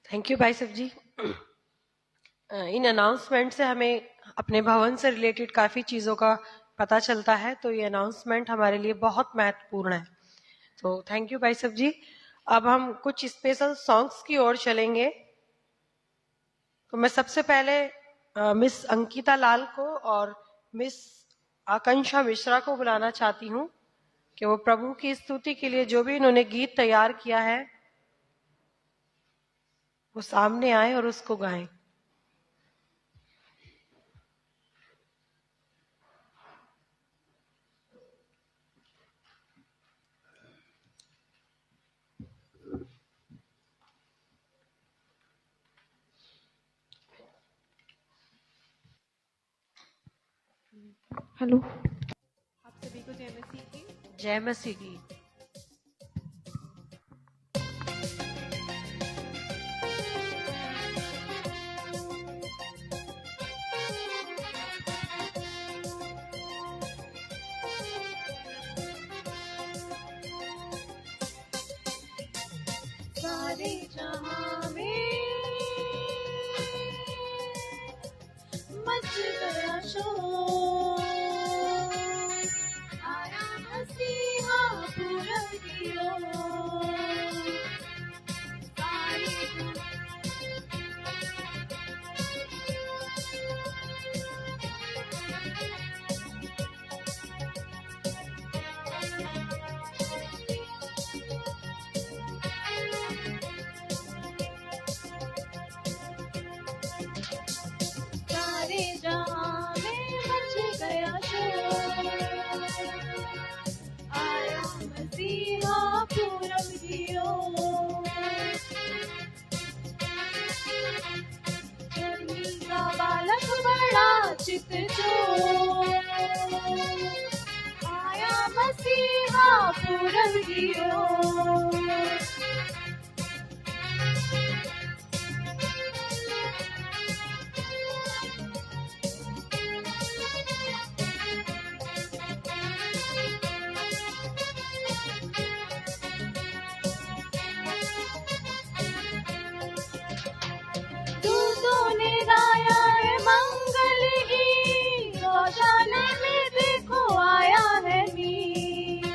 Thank you भाई साहब जी। इन announcement से हमें अपने भवन से रिलेटेड काफी चीजों का पता चलता है, तो ये अनाउंसमेंट हमारे लिए बहुत महत्वपूर्ण है। तो थैंक यू भाई साहब जी। अब हम कुछ स्पेशल सॉन्ग्स की ओर चलेंगे। तो मैं सबसे पहले मिस अंकिता लाल को और मिस आकांक्षा मिश्रा को बुलाना चाहती हूँ कि वो प्रभु की स्तुति के लिए जो भी इन्होंने गीत तैयार किया है वो सामने आए और उसको गाएं। हेलो, आप सभी को जय मसीह की। जय मसीह की। सारे जहां में मच गया शोर, आया मसीहा पूरब की ओर। सारे सारे जहां में मच गया शोर, आया मसीहा पूरब की ओर। जन्मी का बालक बड़ा चित चोर, आया मसीहा पूरब की ओर। दूतों ने गाया है मंगल गीत, गौशाला में देखो आया है मीत।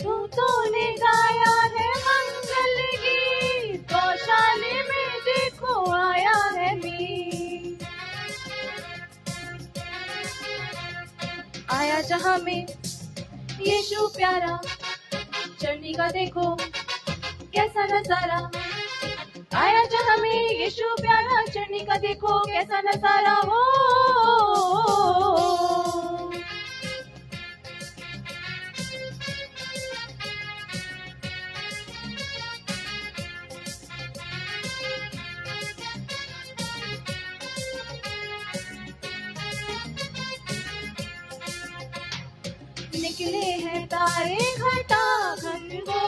दूतों ने गाया है मंगल गीत, गौशाले में देखो आया है मीत। आया जहां में यीशु प्यारा, चढ़नी का देखो कैसा नजारा। आया जहां में यीशु प्यारा, चढ़नी का देखो कैसा नजारा हो। निकले हैं तारे घटा घन हो,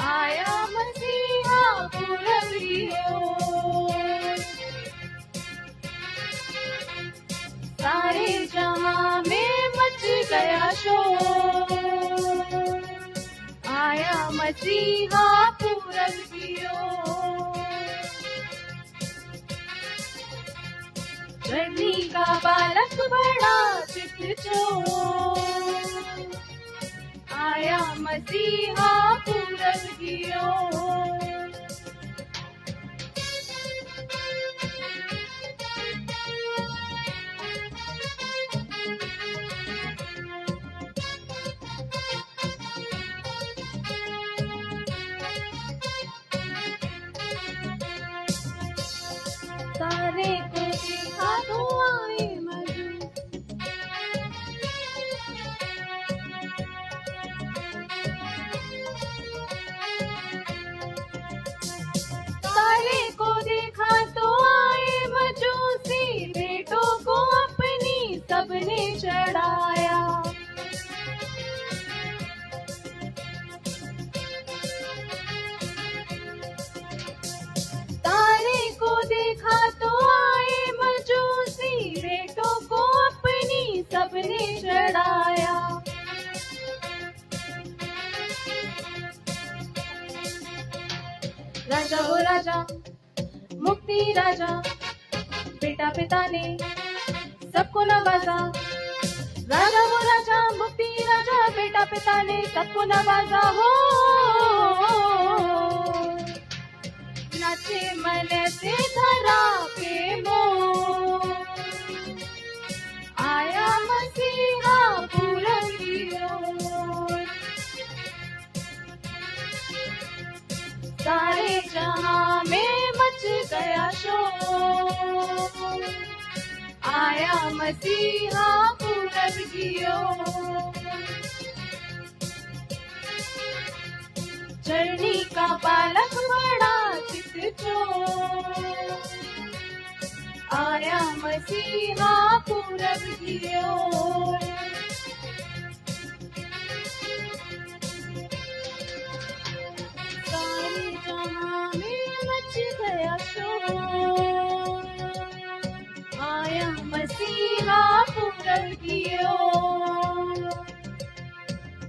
आया मसीहा पूरब की ओर। सारे जहां में मच गया शोर, आया मसीहा पूरब की ओर। धरनी का बालक बड़ा चित चोर, आया मसीहा पूरब की ओर। सारे को दिखा दो आए मधु, राजा वो राजा मुक्ति राजा, बेटा पिता ने सबको नवाजा। राजा वो राजा मुक्ति राजा, बेटा पिता ने सबको नवाजा हो। नाचे मन से धरा पे मोर, आया मसीहा पूरब की ओर। सारे जहां में मच गया शोर, आया मसीहा पूरब की ओर। चरनी का बालक बड़ा चितचोर, आया मसीहा पूरब की ओर। सारे जहां में मच गया शोर, आया मसीहा पूरब की ओर।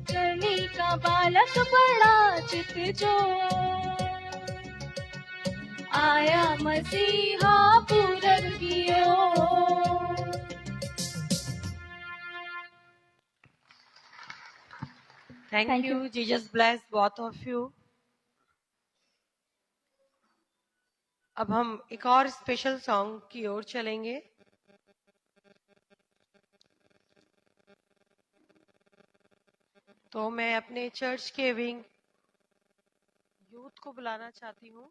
चरनी का बालक बड़ा चितचोर, आया मसीहा पूरब की ओर। Thank Thank you. you. Jesus bless both of you. अब हम एक और स्पेशल सॉन्ग की ओर चलेंगे। तो मैं अपने चर्च के विंग यूथ को बुलाना चाहती हूँ।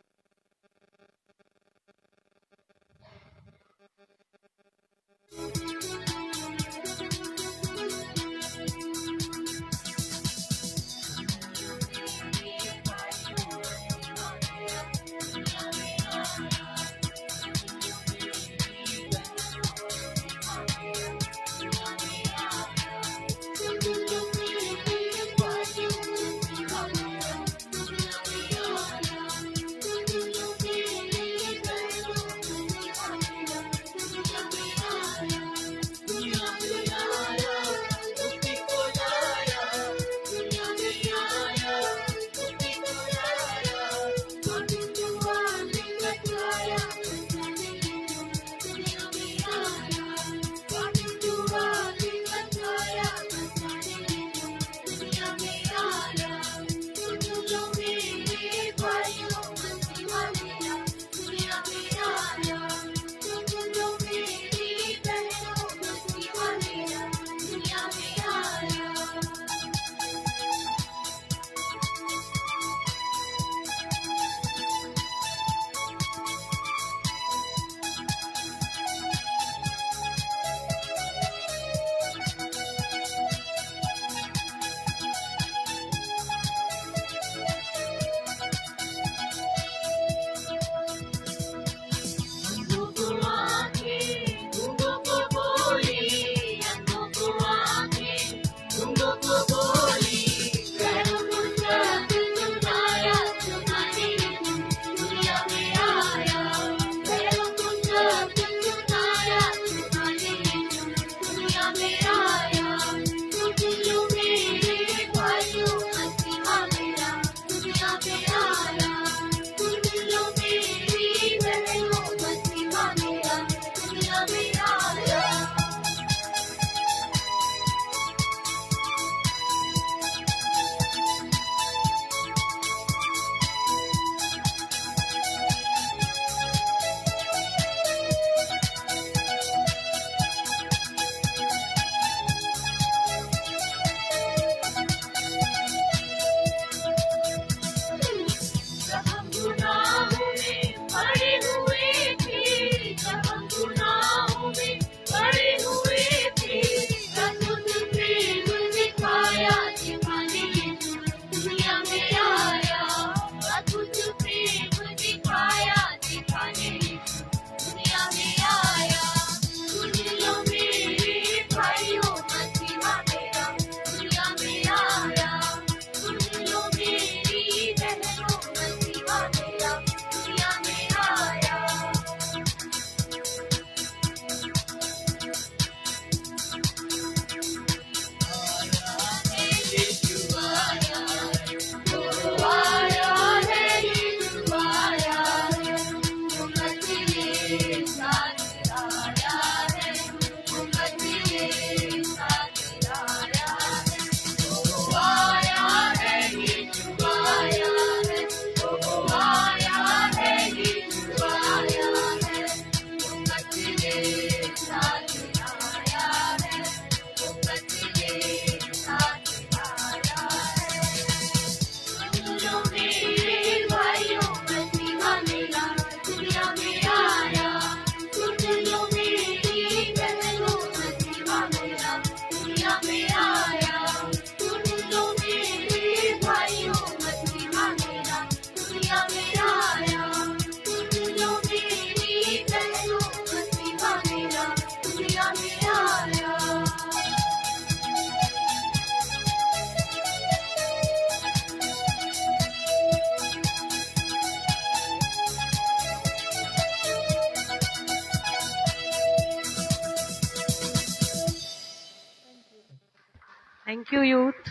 Thank you youth.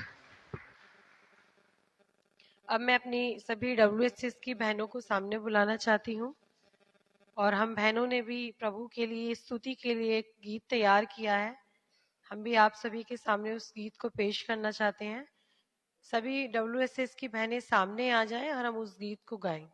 अब मैं अपनी सभी WSS की बहनों को सामने बुलाना चाहती हूँ और हम बहनों ने भी प्रभु के लिए स्तुति के लिए एक गीत तैयार किया है। हम भी आप सभी के सामने उस गीत को पेश करना चाहते हैं। सभी WSS की बहनें सामने आ जाएं और हम उस गीत को गाएं।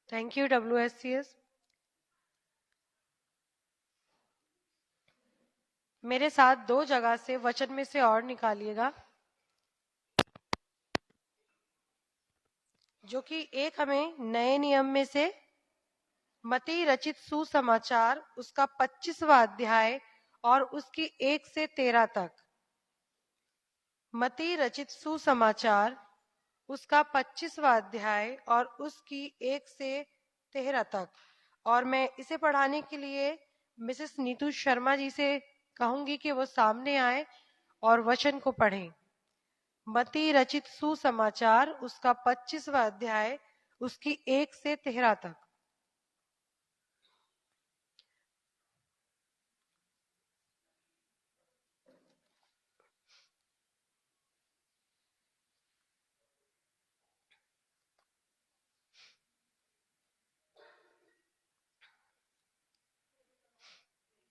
Thank you WSCS। मेरे साथ 2 जगह से वचन में से और निकालिएगा, जो कि एक हमें नए नियम में से मत्ती रचित सुसमाचार उसका 25वां अध्याय और उसकी 1 से 13 तक। मत्ती रचित सुसमाचार उसका 25वां अध्याय और उसकी 1 से 13 तक। और मैं इसे पढ़ाने के लिए मिसेस नीतू शर्मा जी से कहूंगी कि वो सामने आए और वचन को पढ़ें। मत्ती रचित सुसमाचार उसका 25वां अध्याय उसकी 1 से 13 तक।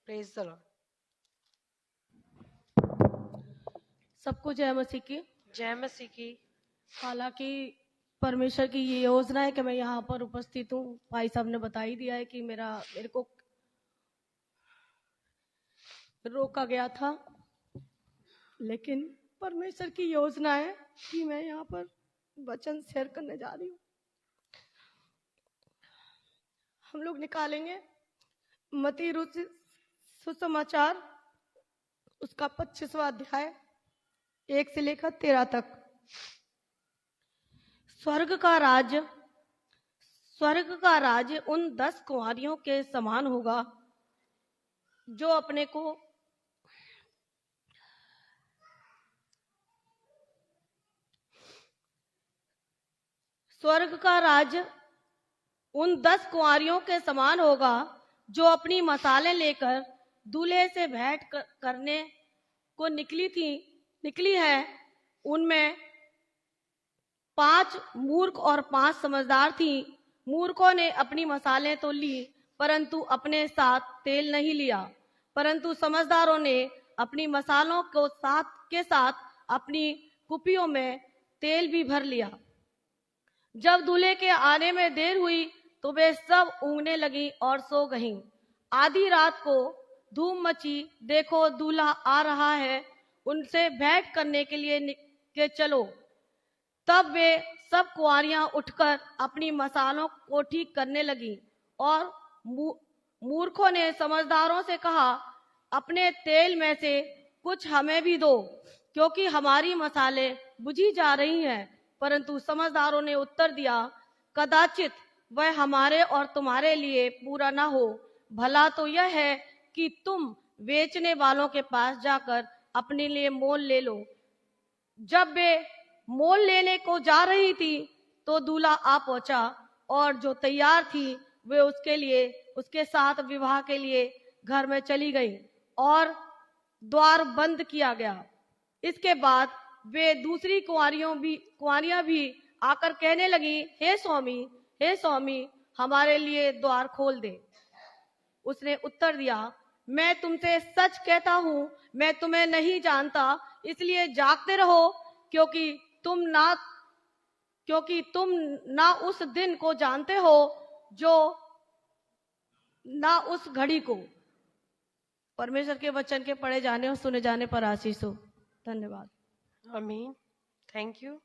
Praise the Lord. सबको जय मसीह की। जय मसीह की। हालांकि परमेश्वर की ये योजना है कि मैं यहाँ पर उपस्थित हूँ। भाई साहब ने बता ही दिया है कि मेरे को रोका गया था, लेकिन परमेश्वर की योजना है कि मैं यहाँ पर वचन शेयर करने जा रही हूँ। हम लोग निकालेंगे मत्ती रचित सुसमाचार उसका 25वां अध्याय 1 से लेकर 13 तक। स्वर्ग का राज्य उन 10 कुंवारियों के समान होगा जो अपने को स्वर्ग का राज्य उन 10 कुंवारियों के समान होगा जो अपनी मसालें लेकर दूल्हे से भेंट करने को निकली है। उनमें 5 मूर्ख और 5 समझदार थी। मूर्खों ने अपनी मसालें तो ली, परंतु अपने साथ तेल नहीं लिया। परंतु समझदारों ने अपनी मसालों को के साथ अपनी कुपियों में तेल भी भर लिया। जब दूल्हे के आने में देर हुई तो वे सब ऊँघने लगी और सो गईं। आधी रात को धूम मची, देखो दूल्हा आ रहा है, उनसे भेंट करने के लिए चलो। तब वे सब कुंवारियां उठकर अपनी मसालों को ठीक करने लगी। और मूर्खों ने समझदारों से कहा, अपने तेल में से कुछ हमें भी दो, क्योंकि हमारी मसाले बुझी जा रही हैं। परंतु समझदारों ने उत्तर दिया, कदाचित वह हमारे और तुम्हारे लिए पूरा ना हो। भला तो यह है कि तुम बेचने वालों के पास जाकर अपने लिए मोल ले लो। जब वे मोल लेने को जा रही थी तो दूल्हा आ पहुंचा, और जो तैयार थी वे उसके साथ विवाह के लिए घर में चली गई और द्वार बंद किया गया। इसके बाद वे दूसरी कुंवारियां भी आकर कहने लगी, हे स्वामी, हमारे लिए द्वार खोल दे। उसने उत्तर दिया, मैं तुमसे सच कहता हूँ, मैं तुम्हें नहीं जानता। इसलिए जागते रहो, क्योंकि तुम ना उस दिन को जानते हो, जो ना उस घड़ी को। परमेश्वर के वचन के पढ़े जाने और सुने जाने पर आशीष हो। धन्यवाद। आमीन। Thank you.